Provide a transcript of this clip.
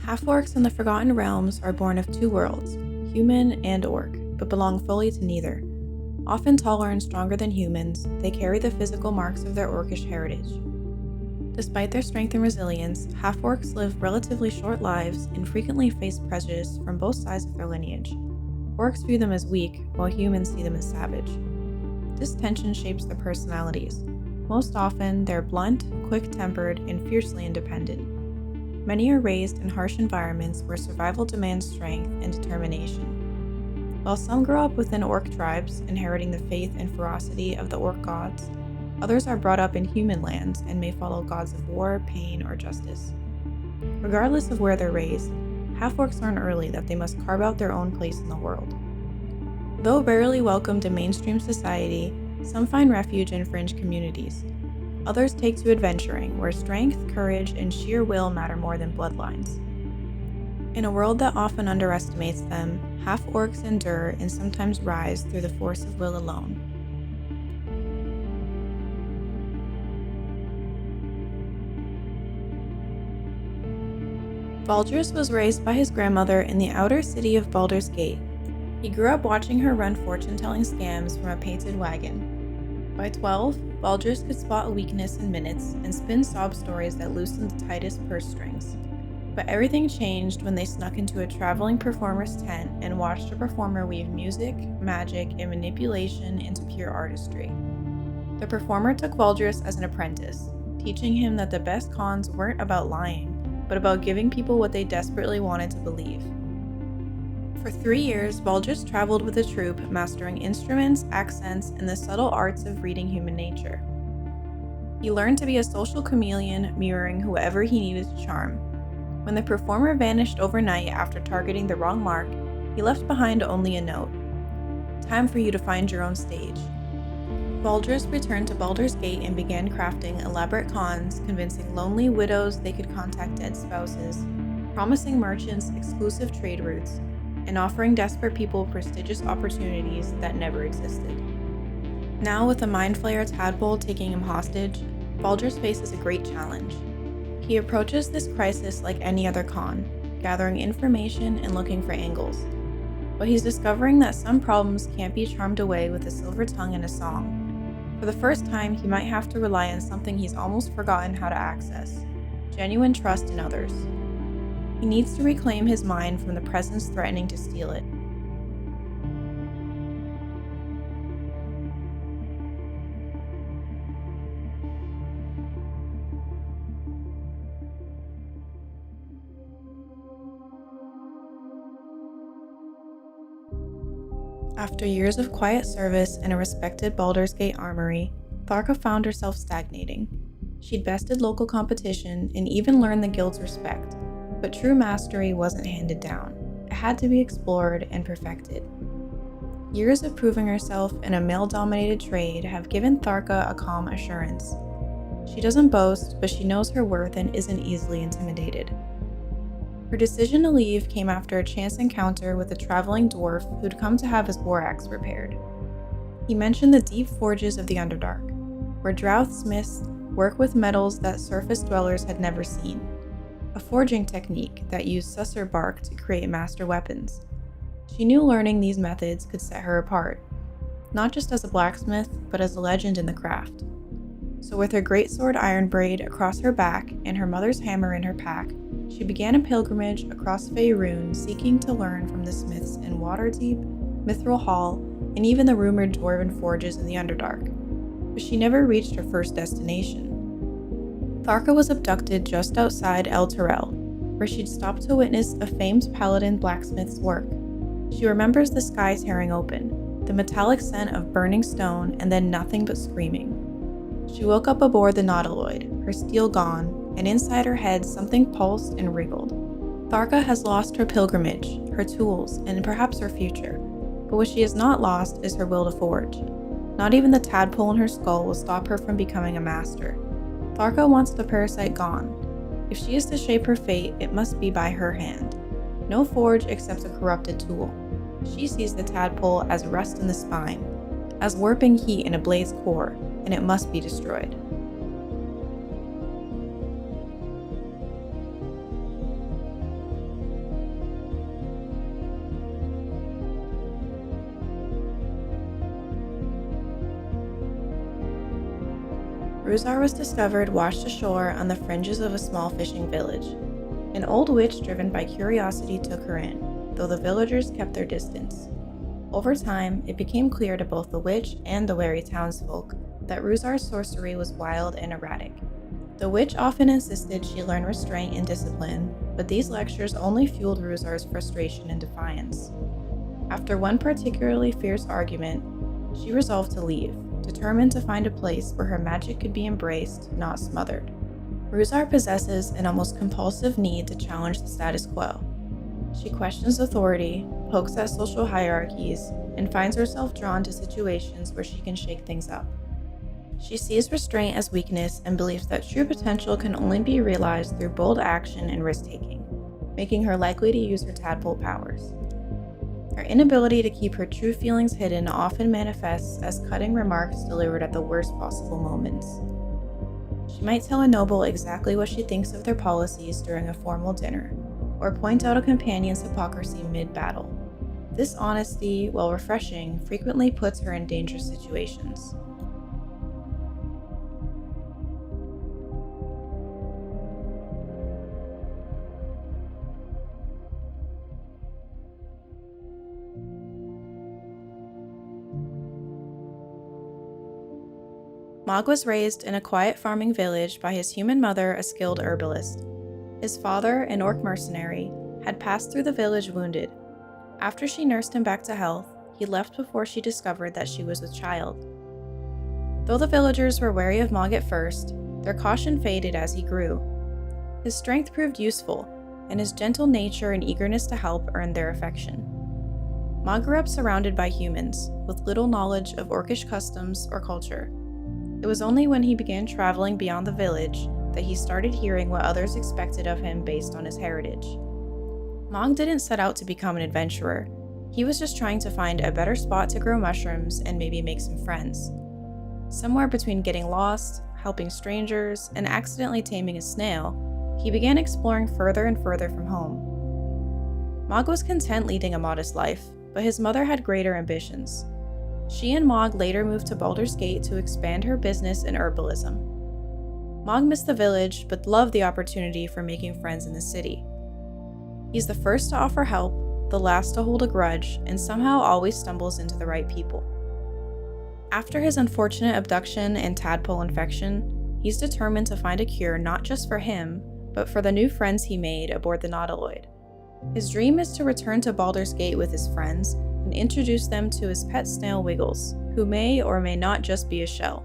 Half-orcs in the Forgotten Realms are born of two worlds, human and orc, but belong fully to neither. Often taller and stronger than humans, they carry the physical marks of their orcish heritage. Despite their strength and resilience, half-orcs live relatively short lives and frequently face prejudice from both sides of their lineage. Orcs view them as weak, while humans see them as savage. This tension shapes their personalities. Most often, they're blunt, quick-tempered, and fiercely independent. Many are raised in harsh environments where survival demands strength and determination. While some grow up within orc tribes, inheriting the faith and ferocity of the orc gods, others are brought up in human lands and may follow gods of war, pain, or justice. Regardless of where they're raised, half-orcs learn early that they must carve out their own place in the world. Though rarely welcomed in mainstream society, some find refuge in fringe communities. Others take to adventuring, where strength, courage, and sheer will matter more than bloodlines. In a world that often underestimates them, half-orcs endure and sometimes rise through the force of will alone. Valdris was raised by his grandmother in the outer city of Baldur's Gate. He grew up watching her run fortune-telling scams from a painted wagon. By 12, Valdris could spot a weakness in minutes and spin sob stories that loosened the tightest purse strings. But everything changed when they snuck into a traveling performer's tent and watched a performer weave music, magic, and manipulation into pure artistry. The performer took Valdris as an apprentice, teaching him that the best cons weren't about lying, but about giving people what they desperately wanted to believe. For 3 years, Valdris traveled with a troupe, mastering instruments, accents, and the subtle arts of reading human nature. He learned to be a social chameleon, mirroring whoever he needed to charm. When the performer vanished overnight after targeting the wrong mark, he left behind only a note. "Time for you to find your own stage." Valdris returned to Baldur's Gate and began crafting elaborate cons, convincing lonely widows they could contact dead spouses, promising merchants exclusive trade routes, and offering desperate people prestigious opportunities that never existed. Now, with the Mind Flayer tadpole taking him hostage, Valdris faces a great challenge. He approaches this crisis like any other con, gathering information and looking for angles. But he's discovering that some problems can't be charmed away with a silver tongue and a song. For the first time, he might have to rely on something he's almost forgotten how to access: genuine trust in others. He needs to reclaim his mind from the presence threatening to steal it. After years of quiet service in a respected Baldur's Gate armory, Tharka found herself stagnating. She'd bested local competition and even learned the guild's respect, but true mastery wasn't handed down. It had to be explored and perfected. Years of proving herself in a male-dominated trade have given Tharka a calm assurance. She doesn't boast, but she knows her worth and isn't easily intimidated. Her decision to leave came after a chance encounter with a traveling dwarf who'd come to have his war axe repaired. He mentioned the deep forges of the Underdark, where drow smiths work with metals that surface dwellers had never seen, a forging technique that used susser bark to create master weapons. She knew learning these methods could set her apart, not just as a blacksmith, but as a legend in the craft. So with her greatsword Ironbraid across her back and her mother's hammer in her pack, she began a pilgrimage across Faerun, seeking to learn from the smiths in Waterdeep, Mithril Hall, and even the rumored dwarven forges in the Underdark. But she never reached her first destination. Tharka was abducted just outside El Terrell, where she'd stopped to witness a famed paladin blacksmith's work. She remembers the sky tearing open, the metallic scent of burning stone, and then nothing but screaming. She woke up aboard the Nautiloid, her steel gone, and inside her head something pulsed and wriggled. Tharka has lost her pilgrimage, her tools, and perhaps her future, but what she has not lost is her will to forge. Not even the tadpole in her skull will stop her from becoming a master. Tharka wants the parasite gone. If she is to shape her fate, it must be by her hand. No forge accepts a corrupted tool. She sees the tadpole as rust in the spine, as warping heat in a blade's core, and it must be destroyed. Ruzar was discovered washed ashore on the fringes of a small fishing village. An old witch driven by curiosity took her in, though the villagers kept their distance. Over time, it became clear to both the witch and the wary townsfolk that Ruzar's sorcery was wild and erratic. The witch often insisted she learn restraint and discipline, but these lectures only fueled Ruzar's frustration and defiance. After one particularly fierce argument, she resolved to leave, determined to find a place where her magic could be embraced, not smothered. Ruzar possesses an almost compulsive need to challenge the status quo. She questions authority, pokes at social hierarchies, and finds herself drawn to situations where she can shake things up. She sees restraint as weakness and believes that true potential can only be realized through bold action and risk-taking, making her likely to use her tadpole powers. Her inability to keep her true feelings hidden often manifests as cutting remarks delivered at the worst possible moments. She might tell a noble exactly what she thinks of their policies during a formal dinner, or point out a companion's hypocrisy mid-battle. This honesty, while refreshing, frequently puts her in dangerous situations. Mog was raised in a quiet farming village by his human mother, a skilled herbalist. His father, an orc mercenary, had passed through the village wounded. After she nursed him back to health, he left before she discovered that she was with child. Though the villagers were wary of Mog at first, their caution faded as he grew. His strength proved useful, and his gentle nature and eagerness to help earned their affection. Mog grew up surrounded by humans, with little knowledge of orcish customs or culture. It was only when he began traveling beyond the village that he started hearing what others expected of him based on his heritage. Mog didn't set out to become an adventurer. He was just trying to find a better spot to grow mushrooms and maybe make some friends. Somewhere between getting lost, helping strangers, and accidentally taming a snail, he began exploring further and further from home. Mog was content leading a modest life, but his mother had greater ambitions. She and Mog later moved to Baldur's Gate to expand her business in herbalism. Mog missed the village, but loved the opportunity for making friends in the city. He's the first to offer help, the last to hold a grudge, and somehow always stumbles into the right people. After his unfortunate abduction and tadpole infection, he's determined to find a cure not just for him, but for the new friends he made aboard the Nautiloid. His dream is to return to Baldur's Gate with his friends and introduce them to his pet snail Wiggles, who may or may not just be a shell.